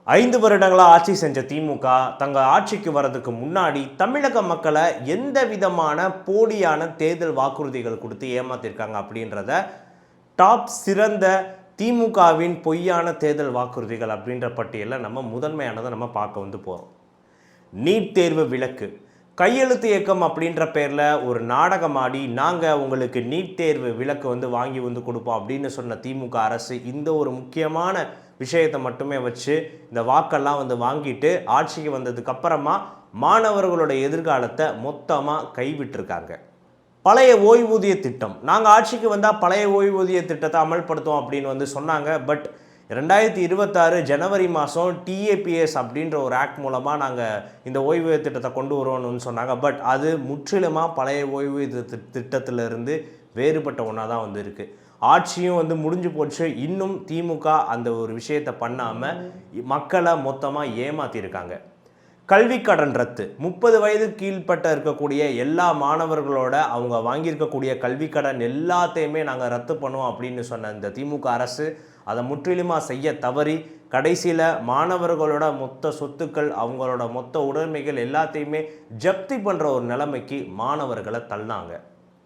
5 வருடங்களா ஆட்சி செஞ்ச திமுக தங்க ஆட்சிக்கு வரதுக்கு முன்னாடி தமிழக மக்களை எந்த விதமான போலியான தேர்தல் வாக்குறுதிகள் கொடுத்து ஏமாத்திருக்காங்க அப்படின்றத டாப் சிறந்த திமுகவின் பொய்யான தேர்தல் வாக்குறுதிகள் அப்படின்ற பட்டியலில் நம்ம முதன்மையானதை நம்ம பார்க்க போகிறோம். நீட் தேர்வு விலக்கு கையெழுத்து இயக்கம் அப்படின்ற பேரில் ஒரு நாடகம் ஆடி நாங்கள் உங்களுக்கு நீட் தேர்வு விலக்கு வாங்கி கொடுப்போம் அப்படின்னு சொன்ன திமுக அரசு இந்த ஒரு முக்கியமான விஷயத்தை மட்டுமே வச்சு இந்த வாக்கெல்லாம் வாங்கிட்டு ஆட்சிக்கு வந்ததுக்கு அப்புறமா மாணவர்களோட எதிர்காலத்தை மொத்தமாக கைவிட்டிருக்காங்க. பழைய ஓய்வூதிய திட்டம் நாங்கள் ஆட்சிக்கு வந்தால் பழைய ஓய்வூதிய திட்டத்தை அமல்படுத்துவோம் அப்படின்னு சொன்னாங்க. பட் 2026 ஜனவரி மாதம் டிஏபிஎஸ் அப்படின்ற ஒரு ஆக்ட் மூலமாக நாங்கள் இந்த ஓய்வூதிய திட்டத்தை கொண்டு வருவோம்னு சொன்னாங்க. பட் அது முற்றிலுமாக பழைய ஓய்வூதிய திட்டத்திலிருந்து வேறுபட்ட ஒன்றா தான் இருக்குது. ஆட்சியும் முடிஞ்சு போச்சு. இன்னும் திமுக அந்த ஒரு விஷயத்தை பண்ணாமல் மக்களை மொத்தமாக ஏமாற்றிருக்காங்க. கல்வி கடன் ரத்து 30 வயது கீழ்பட்ட இருக்கக்கூடிய எல்லா மாணவர்களோட அவங்க வாங்கியிருக்கக்கூடிய கல்வி கடன் எல்லாத்தையுமே நாங்கள் ரத்து பண்ணுவோம் அப்படின்னு சொன்ன இந்த திமுக அரசு அதை முற்றிலுமாக செய்ய தவறி கடைசியில் மாணவர்களோட மொத்த சொத்துக்கள் அவங்களோட மொத்த உடைமைகள் எல்லாத்தையுமே ஜப்தி பண்ணுற ஒரு நிலைமைக்கு மாணவர்களை தள்ளினாங்க.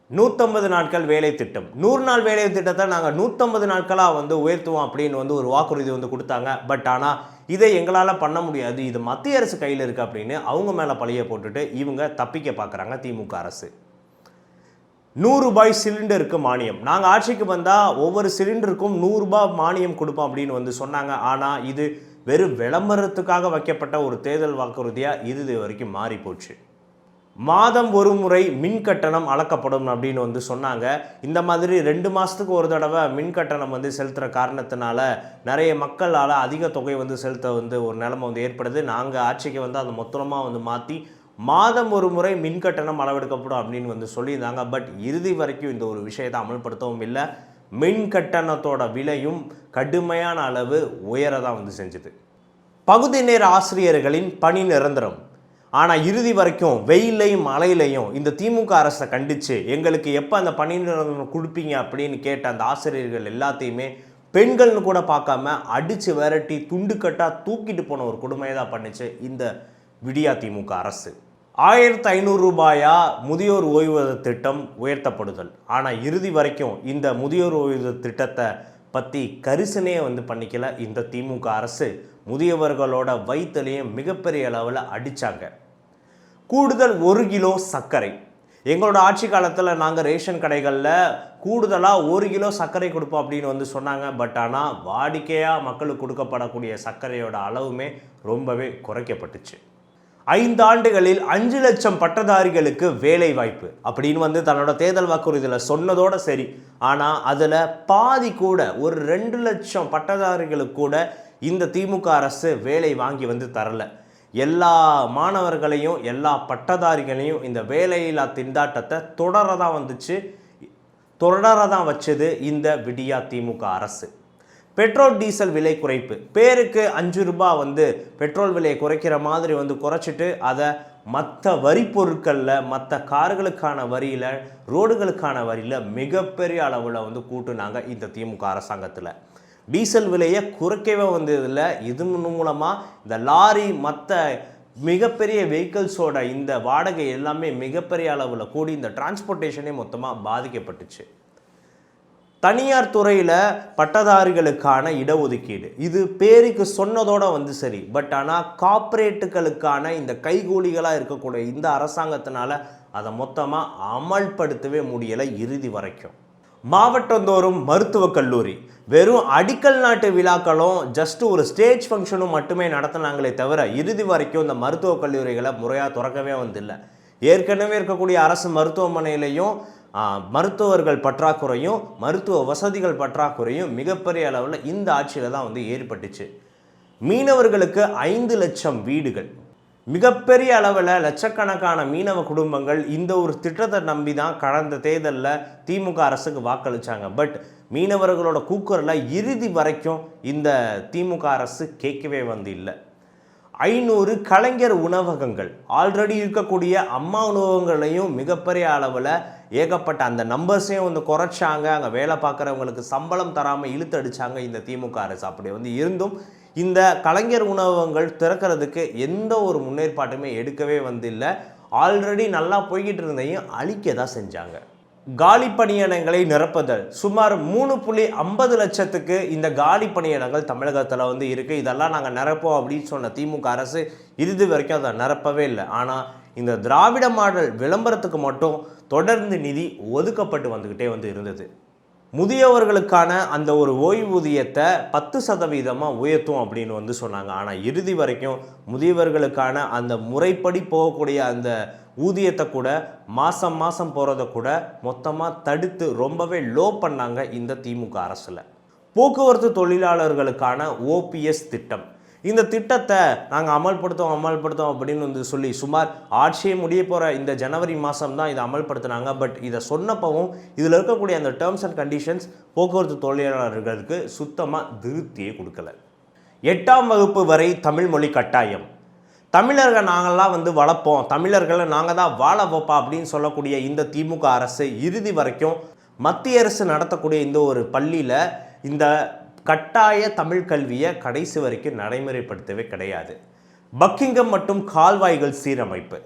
150 நாட்கள் வேலை திட்டம் 100 நாள் வேலை திட்டத்தை நாங்கள் 150 நாட்களாக உயர்த்துவோம் அப்படின்னு ஒரு வாக்குறுதி கொடுத்தாங்க. பட் ஆனால் இதை எங்களால் பண்ண முடியாது, இது மத்திய அரசு கையில் இருக்குது அப்படின்னு அவங்க மேலே பழிய போட்டுட்டு இவங்க தப்பிக்க பார்க்குறாங்க திமுக அரசு. 100 ரூபாய் சிலிண்டருக்கு மானியம் நாங்கள் ஆட்சிக்கு வந்தால் ஒவ்வொரு சிலிண்டருக்கும் 100 ரூபாய் மானியம் கொடுப்போம் அப்படின்னு சொன்னாங்க. ஆனால் இது வெறும் விளம்பரத்துக்காக வைக்கப்பட்ட ஒரு தேர்தல் வாக்குறுதியாக இது வரைக்கும் மாறி போச்சு. மாதம் ஒரு முறை மின் கட்டணம் அளக்கப்படும் அப்படின்னு சொன்னாங்க. இந்த மாதிரி 2 மாதத்துக்கு ஒரு தடவை மின் கட்டணம் செலுத்துகிற காரணத்தினால நிறைய மக்களால் அதிக தொகை செலுத்த ஒரு நிலைமை ஏற்படுது. நாங்கள் ஆட்சிக்கு அதை மொத்தமாக மாற்றி மாதம் ஒரு முறை மின் கட்டணம் அளவெடுக்கப்படும் அப்படின்னு சொல்லியிருந்தாங்க. பட் இறுதி வரைக்கும் இந்த ஒரு விஷயத்தை அமல்படுத்தவும் இல்லை. மின் கட்டணத்தோட விலையும் கடுமையான அளவு உயரதான் செஞ்சுது. பகுதி நேர ஆசிரியர்களின் பணி நிரந்தரம். ஆனால் இறுதி வரைக்கும் வெயிலையும் மழையிலையும் இந்த திமுக அரசை கண்டித்து எங்களுக்கு எப்போ அந்த பணி நிரந்தரம் கொடுப்பீங்க அப்படின்னு கேட்ட அந்த ஆசிரியர்கள் எல்லாத்தையுமே பெண்கள்னு கூட பார்க்காம அடித்து விரட்டி துண்டுக்கட்டாக தூக்கிட்டு போன ஒரு கொடுமையை தான் பண்ணிச்சு இந்த விடியா திமுக அரசு. 1500 ரூபாயா முதியோர் ஓய்வூதிய திட்டம் உயர்த்தப்படுதல். ஆனால் இறுதி வரைக்கும் இந்த முதியோர் ஓய்வூதிய திட்டத்தை பற்றி கரிசனே பண்ணிக்கல இந்த திமுக அரசு. முதியவர்களோட வயிற்றுலையும் மிகப்பெரிய அளவில் அடித்தாங்க. கூடுதல் 1 கிலோ சர்க்கரை எங்களோட ஆட்சி காலத்தில் நாங்கள் ரேஷன் கடைகளில் கூடுதலாக 1 கிலோ சர்க்கரை கொடுப்போம் அப்படின்னு சொன்னாங்க. பட் ஆனால் வாடிக்கையாக மக்களுக்கு கொடுக்கப்படக்கூடிய சர்க்கரையோட அளவுமே ரொம்பவே குறைக்கப்பட்டுச்சு. 5 ஆண்டுகளில் 5 லட்சம் பட்டதாரிகளுக்கு வேலை வாய்ப்பு அப்படின்னு தன்னோட தேர்தல் வாக்குறுதியில் சொன்னதோடு சரி. ஆனால் அதில் பாதி கூட ஒரு 2 லட்சம் பட்டதாரிகளுக்கு கூட இந்த திமுக அரசு வேலை வாங்கி தரல. எல்லா மாணவர்களையும் எல்லா பட்டதாரிகளையும் இந்த வேலையில்லா திண்டாட்டத்தை தொடரதான் வச்சது இந்த விடியா திமுக அரசு. பெட்ரோல் டீசல் விலை குறைப்பு பேருக்கு 5 ரூபாய் பெட்ரோல் விலையை குறைக்கிற மாதிரி குறைச்சிட்டு அதை மற்ற வரி பொருட்களில் மற்ற கார்களுக்கான வரியில் ரோடுகளுக்கான வரியில் மிகப்பெரிய அளவில் கூட்டுனாங்க இந்த திமுக அரசாங்கத்தில். டீசல் விலையை குறைக்கவே இல்லை. இது மூலமாக இந்த லாரி மற்ற மிகப்பெரிய வெஹிக்கிள்ஸோட இந்த வாடகை எல்லாமே மிகப்பெரிய அளவில் கூடி இந்த டிரான்ஸ்போர்ட்டேஷனே மொத்தமாக பாதிக்கப்பட்டுச்சு. தனியார் துறையில் பட்டதாரிகளுக்கான இடஒதுக்கீடு இது பேருக்கு சொன்னதோடு சரி. பட் ஆனால் கார்ப்பரேட்டுகளுக்கான இந்த கைகூலிகளாக இருக்கக்கூடிய இந்த அரசாங்கத்தினால அதை மொத்தமாக அமல்படுத்தவே முடியலை இறுதி வரைக்கும். மாவட்டந்தோறும் மருத்துவக் கல்லூரி வெறும் அடிக்கல் நாட்டு விழாக்களும் ஜஸ்ட் ஒரு ஸ்டேஜ் ஃபங்க்ஷனும் மட்டுமே நடத்தினாங்களே தவிர இறுதி வரைக்கும் இந்த மருத்துவக் கல்லூரிகளை முறையாக திறக்கவே இல்லை. ஏற்கனவே இருக்கக்கூடிய அரசு மருத்துவமனையிலையும் மருத்துவர்கள் பற்றாக்குறையும் மருத்துவ வசதிகள் பற்றாக்குறையும் மிகப்பெரிய அளவில் இந்த ஆட்சியில் தான் ஏற்பட்டுச்சு. மீனவர்களுக்கு 5 லட்சம் வீடுகள் மிகப்பெரிய அளவில் லட்சக்கணக்கான மீனவ குடும்பங்கள் இந்த ஒரு திட்டத்தை நம்பி தான் கடந்த தேர்தலில் திமுக அரசுக்கு வாக்களித்தாங்க. பட் மீனவர்களோட கூக்குரலை இறுதி வரைக்கும் இந்த திமுக அரசு கேட்கவே இல்லை. 500 கலைஞர் உணவகங்கள் ஆல்ரெடி இருக்கக்கூடிய அம்மா உணவகங்களையும் மிகப்பெரிய அளவில் ஏகப்பட்ட அந்த நம்பர்ஸையும் குறைச்சாங்க. அங்கே வேலை பார்க்குறவங்களுக்கு சம்பளம் தராமல் இழுத்து அடித்தாங்க இந்த திமுக அரசு. அப்படி இருந்தும் இந்த கலைஞர் உணவகங்கள் திறக்கிறதுக்கு எந்த ஒரு முன்னேற்பாட்டுமே எடுக்கவே இல்லை. ஆல்ரெடி நல்லா போய்கிட்டு இருந்தையும் அழிக்க தான் செஞ்சாங்க. காலி பணியிடங்களை நிரப்புதல் சுமார் 3.50 லட்சத்துக்கு இந்த காலி பணியிடங்கள் தமிழகத்தில் இருக்குது. இதெல்லாம் நாங்கள் நிரப்போம் அப்படின்னு சொன்ன திமுக அரசு இறுதி வரைக்கும் அதை நிரப்பவே இல்லை. ஆனால் இந்த திராவிட மாடல் விளம்பரத்துக்கு மட்டும் தொடர்ந்து நிதி ஒதுக்கப்பட்டு வந்துக்கிட்டே இருந்தது. முதியவர்களுக்கான அந்த ஒரு ஓய்வூதியத்தை 10% உயர்த்தும் அப்படின்னு சொன்னாங்க. ஆனால் இறுதி வரைக்கும் முதியவர்களுக்கான அந்த முறைப்படி போகக்கூடிய அந்த ஊதியத்தை கூட மாதம் போகிறத கூட மொத்தமாக தடுத்து ரொம்பவே லோ பண்ணாங்க இந்த திமுக அரசில். போக்குவரத்து தொழிலாளர்களுக்கான ஓபிஎஸ் திட்டம், இந்த திட்டத்தை நாங்கள் அமல்படுத்தோம் அப்படின்னு சொல்லி சுமார் ஆட்சியே முடிய போகிற இந்த ஜனவரி மாதம் தான் இதை அமல்படுத்தினாங்க. பட் இதை சொன்னப்பவும் இதில் இருக்கக்கூடிய அந்த டேர்ம்ஸ் அண்ட் கண்டிஷன்ஸ் போக்குவரத்து தொழிலாளர்களுக்கு சுத்தமாக திருப்தியே கொடுக்கல. 8ஆம் வகுப்பு வரை தமிழ் மொழி கட்டாயம். தமிழர்கள் நாங்கள்லாம் வளர்ப்போம், தமிழர்களை நாங்கள் தான் வாழ வைப்போம் அப்படின்னு சொல்லக்கூடிய இந்த திமுக அரசு இறுதி வரைக்கும் மத்திய அரசு நடத்தக்கூடிய இந்த ஒரு பள்ளியில் இந்த கட்டாய தமிழ் கல்வியை கடைசி வரைக்கும் நடைமுறைப்படுத்தவே கிடையாது. பக்கிங்கம் மற்றும் கால்வாய்கள் சீரமைப்பு.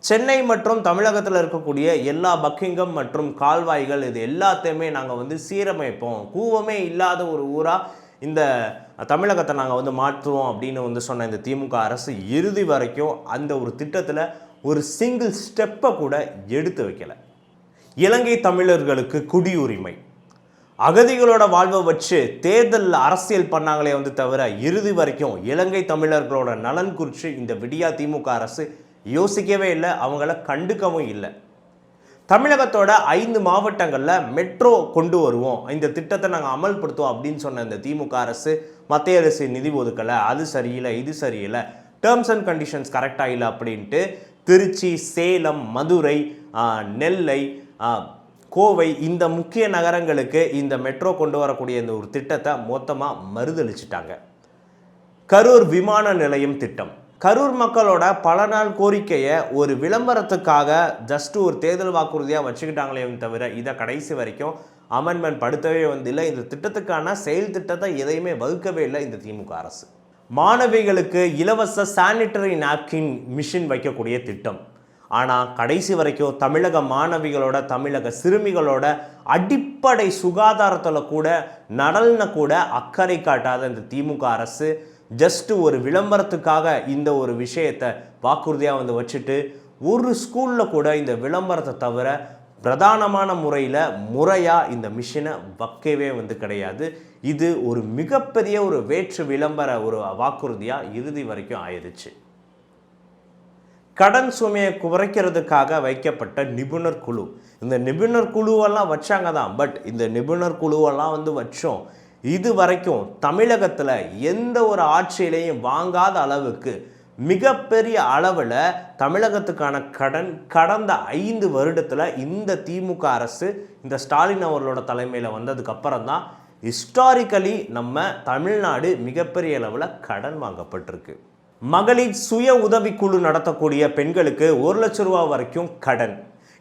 சென்னை மற்றும் தமிழகத்தில் இருக்கக்கூடிய எல்லா பக்கிங்கம் மற்றும் கால்வாய்கள் இது எல்லாத்தையுமே நாங்கள் சீரமைப்போம், கூவமே இல்லாத ஒரு ஊராக இந்த தமிழகத்தை நாங்கள் மாற்றுவோம் அப்படின்னு சொன்ன இந்த திமுக அரசு இறுதி வரைக்கும் அந்த ஒரு திட்டத்தில் ஒரு சிங்கிள் ஸ்டெப்பை கூட எடுத்து வைக்கலை. இலங்கை தமிழர்களுக்கு குடியுரிமை, அகதிகளோட வாழ்வை வச்சு தேர்தலில் அரசியல் பண்ணாங்களே தவிர இறுதி வரைக்கும் இலங்கை தமிழர்களோட நலன் குறித்து இந்த விடியா திமுக அரசு யோசிக்கவே இல்லை, அவங்கள கண்டுக்கவும் இல்லை. தமிழகத்தோட 5 மாவட்டங்களில் மெட்ரோ கொண்டு வருவோம், இந்த திட்டத்தை நாங்கள் அமல்படுத்துவோம் அப்படின்னு சொன்ன இந்த திமுக அரசு மத்திய அரசு நிதி ஒதுக்கலை, அது சரியில்லை இது சரியில்லை, டேர்ம்ஸ் அண்ட் கண்டிஷன்ஸ் கரெக்டாக இல்லை அப்படின்ட்டு திருச்சி, சேலம், மதுரை, நெல்லை, கோவை இந்த முக்கிய நகரங்களுக்கு இந்த மெட்ரோ கொண்டு வரக்கூடிய இந்த ஒரு திட்டத்தை மொத்தமாக மறுதளிச்சிட்டாங்க. கரூர் விமான நிலையம் திட்டம், கரூர் மக்களோட பல நாள் கோரிக்கையை ஒரு விளம்பரத்துக்காக ஜஸ்ட் ஒரு தேர்தல் வாக்குறுதியாக வச்சுக்கிட்டாங்களே தவிர இதை கடைசி வரைக்கும் அமெண்ட்மெண்ட் படுத்தவே இல்லை. இந்த திட்டத்துக்கான செயல் திட்டத்தை எதையுமே வகுக்கவே இல்லை இந்த திமுக அரசு. மாணவிகளுக்கு இலவச சானிட்டரி நாப்கின் மிஷின் வைக்கக்கூடிய திட்டம், ஆனால் கடைசி வரைக்கும் தமிழக மாணவிகளோட தமிழக சிறுமிகளோட அடிப்படை சுகாதாரத்தில் கூட நலனை கூட அக்கறை காட்டாத இந்த திமுக அரசு ஜஸ்ட் ஒரு விளம்பரத்துக்காக இந்த ஒரு விஷயத்தை வாக்குறுதியாக வச்சுட்டு ஒரு ஸ்கூலில் கூட இந்த விளம்பரத்தை தவிர பிரதானமான முறையாக இந்த மிஷினை வைக்கவே கிடையாது. இது ஒரு மிகப்பெரிய ஒரு வேற்று விளம்பர ஒரு வாக்குறுதியாக இறுதி வரைக்கும் ஆயிடுச்சு. கடன் சுமையை குறைக்கிறதுக்காக வைக்கப்பட்ட நிபுணர் குழு, இந்த நிபுணர் குழுவெல்லாம் வச்சாங்க தான். பட் இந்த நிபுணர் குழுவெல்லாம் வச்சோம், இது வரைக்கும் தமிழகத்தில் எந்த ஒரு ஆட்சியிலையும் வாங்காத அளவுக்கு மிகப்பெரிய அளவில் தமிழகத்துக்கான கடன் கடந்த 5 வருடத்தில் இந்த திமுக அரசு இந்த ஸ்டாலின் அவர்களோட தலைமையில் வந்ததுக்கப்புறம் தான் ஹிஸ்டாரிக்கலி நம்ம தமிழ்நாடு மிகப்பெரிய அளவில் கடன் வாங்கப்பட்டிருக்கு. மகளிர் சுய உதவிக்குழு நடத்தக்கூடிய பெண்களுக்கு 1 லட்ச ரூபா வரைக்கும் கடன்,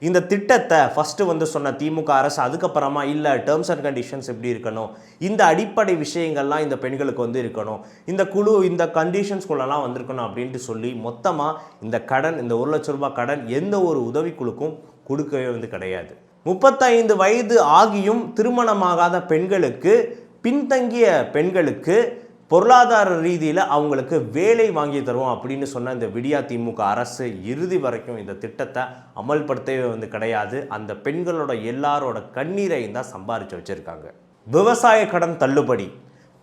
இந்த திட்டத்தை ஃபஸ்ட்டு சொன்ன திமுக அரசு அதுக்கப்புறமா இல்லை டேர்ம்ஸ் அண்ட் கண்டிஷன்ஸ் எப்படி இருக்கணும், இந்த அடிப்படை விஷயங்கள்லாம் இந்த பெண்களுக்கு இருக்கணும், இந்த குழு இந்த கண்டிஷன்ஸ்குள்ளெல்லாம் வந்திருக்கணும் அப்படின்ட்டு சொல்லி மொத்தமாக இந்த கடன், இந்த 1 லட்ச ரூபாய் கடன் எந்த ஒரு உதவிக்குழுக்கும் கொடுக்கவே கிடையாது. 35 வயது ஆகியும் திருமணமாகாத பெண்களுக்கு, பின்தங்கிய பெண்களுக்கு பொருளாதார ரீதியில் அவங்களுக்கு வேலை வாங்கி தருவோம் அப்படின்னு சொன்ன இந்த விடியா திமுக அரசு இறுதி வரைக்கும் இந்த திட்டத்தை அமல்படுத்தவே கிடையாது. அந்த பெண்களோட எல்லாரோட கண்ணீரையும் தான் சம்பாரித்து வச்சுருக்காங்க. விவசாய கடன் தள்ளுபடி,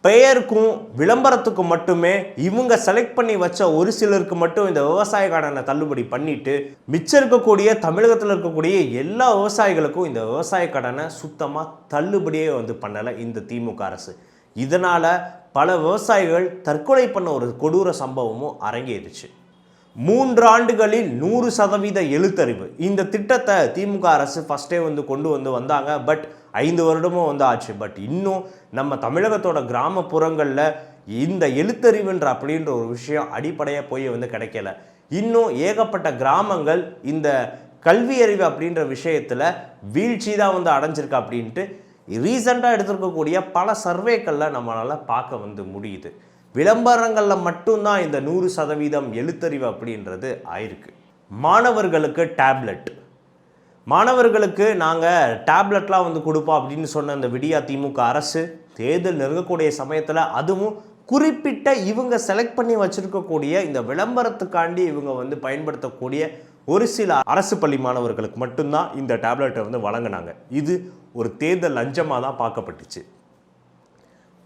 பெயருக்கும் விளம்பரத்துக்கும் மட்டுமே இவங்க செலக்ட் பண்ணி வச்ச ஒரு சிலருக்கு மட்டும் இந்த விவசாய கடனை தள்ளுபடி பண்ணிட்டு மிச்சம் இருக்கக்கூடிய தமிழகத்தில் இருக்கக்கூடிய எல்லா விவசாயிகளுக்கும் இந்த விவசாய கடனை சுத்தமாக தள்ளுபடியே பண்ணலை இந்த திமுக அரசு. இதனால் பல விவசாயிகள் தற்கொலை பண்ண ஒரு கொடூர சம்பவமும் அரங்கேறிச்சு. 3 ஆண்டுகளில் 100% எழுத்தறிவு, இந்த திட்டத்தை திமுக அரசு ஃபஸ்ட்டே கொண்டு வந்தாங்க. பட் 5 வருடமும் ஆச்சு. பட் இன்னும் நம்ம தமிழகத்தோட கிராமப்புறங்களில் இந்த எழுத்தறிவுன்ற அப்படின்ற ஒரு விஷயம் அடிப்படையாக போய் கிடைக்கல. இன்னும் ஏகப்பட்ட கிராமங்கள் இந்த கல்வி அறிவு அப்படின்ற விஷயத்தில் வீழ்ச்சி தான் அடைஞ்சிருக்கு அப்படின்ட்டு ரீசெண்டாக எடுத்திருக்கக்கூடிய பல சர்வேக்களில் நம்மளால் பார்க்க முடியுது. விளம்பரங்களில் மட்டும்தான் இந்த 100% எழுத்தறிவு அப்படின்றது ஆயிருக்கு. மாணவர்களுக்கு டேப்லெட், மாணவர்களுக்கு நாங்கள் டேப்லெட்லாம் வந்து கொடுப்போம் அப்படின்னு சொன்ன அந்த விடியா திமுக அரசு தேர்தல் நெருங்கக்கூடிய சமயத்தில் அதுவும் குறிப்பிட்ட இவங்க செலக்ட் பண்ணி வச்சுருக்கக்கூடிய இந்த விளம்பரத்துக்காண்டி இவங்க வந்து பயன்படுத்தக்கூடிய ஒரு சில அரசு பள்ளி மாணவர்களுக்கு மட்டும்தான் இந்த டேப்லெட்டை வந்து வழங்கினாங்க. இது ஒரு தேர்தல் லஞ்சமாக தான் பார்க்கப்பட்டுச்சு.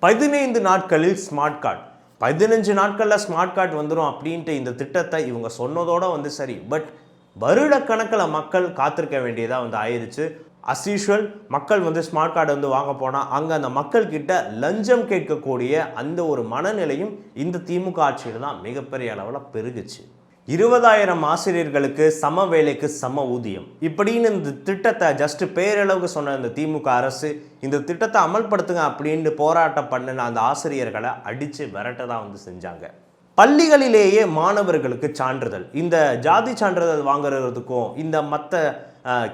15 நாட்களில் ஸ்மார்ட் கார்டு, 15 நாட்களில் ஸ்மார்ட் கார்டு வந்துடும் அப்படின்ட்டு இந்த திட்டத்தை இவங்க சொன்னதோடு வந்து சரி. பட் வருடக்கணக்கில் மக்கள் காத்திருக்க வேண்டியதாக வந்து ஆயிடுச்சு. அஸ் யூஷுவல் மக்கள் வந்து ஸ்மார்ட் கார்டு வந்து வாங்க போனால் அங்கே அந்த மக்கள்கிட்ட லஞ்சம் கேட்கக்கூடிய அந்த ஒரு மனநிலையும் இந்த திமுக ஆட்சியில் தான் மிகப்பெரிய அளவில் பெருகுச்சு. 20,000 ஆசிரியர்களுக்கு சம வேலைக்கு சம ஊதியம் இப்படின்னு இந்த திட்டத்தை ஜஸ்ட் பேரளவுக்கு சொன்ன இந்த திமுக அரசு இந்த திட்டத்தை அமல்படுத்துங்க அப்படின்னு போராட்டம் பண்ணின அந்த ஆசிரியர்களை அடித்து விரட்ட தான் வந்து செஞ்சாங்க. பள்ளிகளிலேயே மாணவர்களுக்கு சான்றிதழ், இந்த ஜாதி சான்றிதழ் வாங்குறதுக்கும் இந்த மற்ற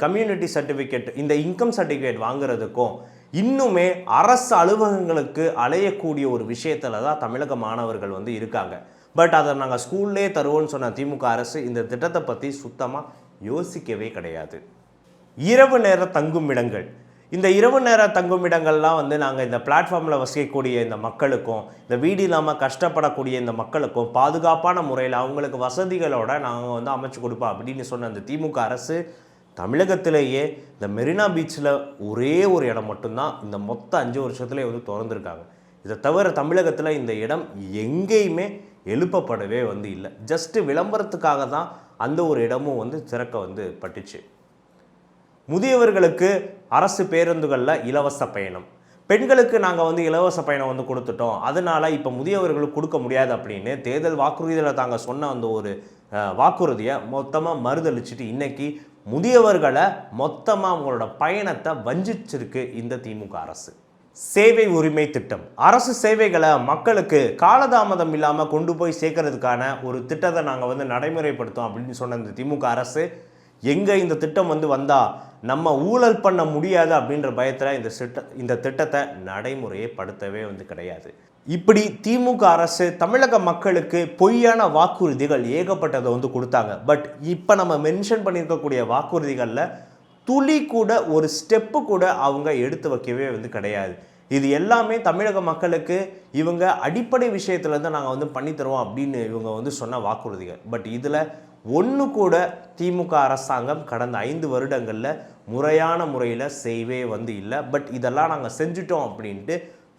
கம்யூனிட்டி சர்டிஃபிகேட், இந்த இன்கம் சர்டிஃபிகேட் வாங்குறதுக்கும் இன்னுமே அரசு அலுவலகங்களுக்கு அலையக்கூடிய ஒரு விஷயத்தில் தான் தமிழக மாணவர்கள் வந்து இருக்காங்க. பட் அதை நாங்கள் ஸ்கூல்லே தருவோம்னு சொன்ன திமுக அரசு இந்த திட்டத்தை பற்றி சுத்தமாக யோசிக்கவே கிடையாது. இரவு நேர தங்குமிடங்கள், இந்த இரவு நேர தங்குமிடங்கள்லாம் வந்து நாங்கள் இந்த பிளாட்ஃபார்மில் வசிக்கக்கூடிய இந்த மக்களுக்கும் இந்த வீடு இல்லாமல் கஷ்டப்படக்கூடிய இந்த மக்களுக்கும் பாதுகாப்பான முறையில் அவங்களுக்கு வசதிகளோட நாங்கள் வந்து அமைச்சு கொடுப்போம் அப்படின்னு சொன்ன அந்த திமுக அரசு தமிழகத்திலேயே இந்த மெரினா பீச்சில் ஒரே ஒரு இடம் மட்டும்தான் இந்த மொத்த 5 வருஷத்துலேயே வந்து திறந்துருக்காங்க. இதை தவிர தமிழகத்தில் இந்த இடம் எங்கேயுமே எழுப்பப்படவே வந்து இல்லை. ஜஸ்ட்டு விளம்பரத்துக்காக தான் அந்த ஒரு இடமும் வந்து திறக்க வந்து பட்டுச்சு. முதியவர்களுக்கு அரசு பேருந்துகளில் இலவச பயணம், பெண்களுக்கு நாங்கள் வந்து இலவச பயணம் வந்து கொடுத்துட்டோம், அதனால் இப்போ முதியவர்களுக்கு கொடுக்க முடியாது அப்படின்னு தேர்தல் வாக்குறுதியில் தாங்கள் சொன்ன அந்த ஒரு வாக்குறுதியை மொத்தமாக மறுதளிச்சுட்டு இன்றைக்கி முதியவர்களை மொத்தமாக அவங்களோட பயணத்தை வஞ்சிச்சிருக்கு இந்த திமுக அரசு. சேவை உரிமை திட்டம், அரசு சேவைகளை மக்களுக்கு காலதாமதம் இல்லாமல் கொண்டு போய் சேர்க்கறதுக்கான ஒரு திட்டத்தை நாங்கள் வந்து நடைமுறைப்படுத்தோம் அப்படின்னு சொன்ன இந்த திமுக அரசு எங்கே இந்த திட்டம் வந்து வந்தால் நம்ம ஊழல் பண்ண முடியாது அப்படின்ற பயத்தில் இந்த திட்டத்தை நடைமுறையை படுத்தவே வந்து கிடையாது. இப்படி திமுக அரசு தமிழக மக்களுக்கு பொய்யான வாக்குறுதிகள் ஏகப்பட்டதை வந்து கொடுத்தாங்க. பட் இப்போ நம்ம மென்ஷன் பண்ணியிருக்கக்கூடிய வாக்குறுதிகளில் துளி கூட ஒரு ஸ்டெப்பு கூட அவங்க எடுத்து வைக்கவே வந்து கிடையாது. இது எல்லாமே தமிழக மக்களுக்கு இவங்க அடிப்படை விஷயத்துலேருந்து நாங்கள் வந்து பண்ணித்தருவோம் அப்படின்னு இவங்க வந்து சொன்ன வாக்குறுதிகள். பட் இதில் ஒன்று கூட திமுக அரசாங்கம் கடந்த 5 வருடங்களில் முறையான முறையில் செய்யவே வந்து இல்லை. பட் இதெல்லாம் நாங்கள் செஞ்சுட்டோம் அப்படின்ட்டு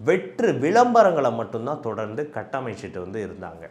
வெற்று விளம்பரங்களை மட்டும்தான் தொடர்ந்து கட்டமைச்சிட்டு வந்து இருந்தாங்க.